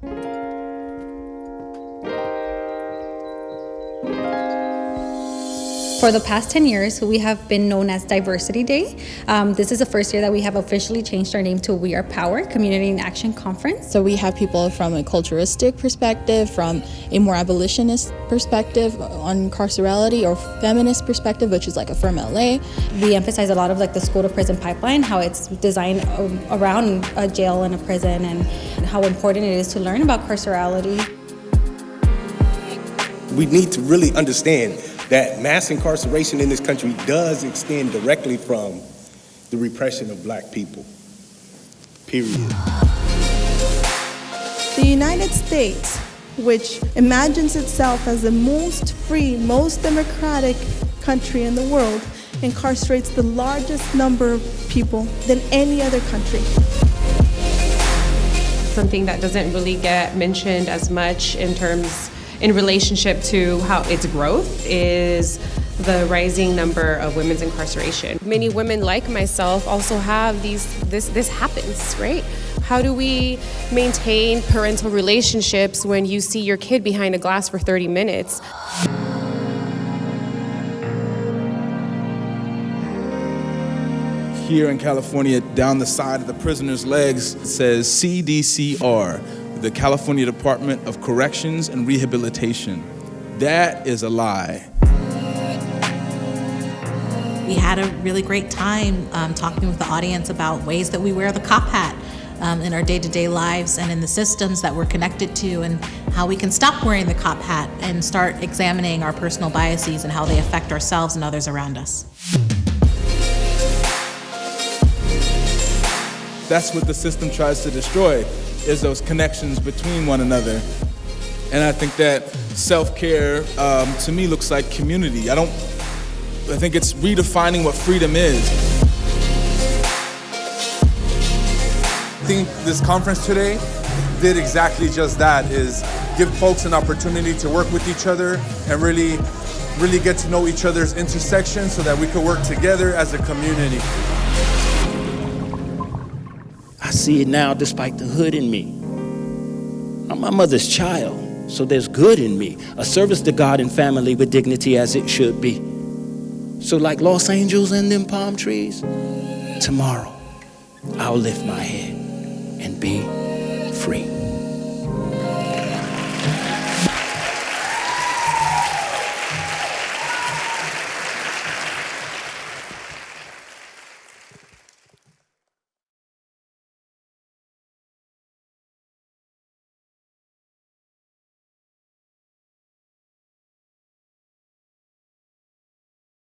For the past 10 years, we have been known as Diversity Day. This is the first year that we have officially changed our name to We Are Power Community in Action Conference. So we have people from a culturalistic perspective, from a more abolitionist perspective on carcerality, or feminist perspective, which is like Af3irm LA. We emphasize a lot of like the school to prison pipeline, how it's designed around a jail and a prison, and how important it is to learn about carcerality. We need to really understand that mass incarceration in this country does extend directly from the repression of Black people, period. The United States, which imagines itself as the most free, most democratic country in the world, incarcerates the largest number of people than any other country. Something that doesn't really get mentioned as much in relationship to how its growth is the rising number of women's incarceration. Many women like myself also have this happens, right? How do we maintain parental relationships when you see your kid behind a glass for 30 minutes? Here in California, down the side of the prisoner's legs, it says CDCR, the California Department of Corrections and Rehabilitation. That is a lie. We had a really great time talking with the audience about ways that we wear the cop hat in our day-to-day lives and in the systems that we're connected to, and how we can stop wearing the cop hat and start examining our personal biases and how they affect ourselves and others around us. That's what the system tries to destroy, is those connections between one another. And I think that self-care, to me, looks like community. I think it's redefining what freedom is. I think this conference today did exactly just that, is give folks an opportunity to work with each other and really get to know each other's intersections so that we could work together as a community. I see it now despite the hood in me. I'm my mother's child, so there's good in me, a service to God and family with dignity as it should be. So like Los Angeles and them palm trees, tomorrow I'll lift my head and be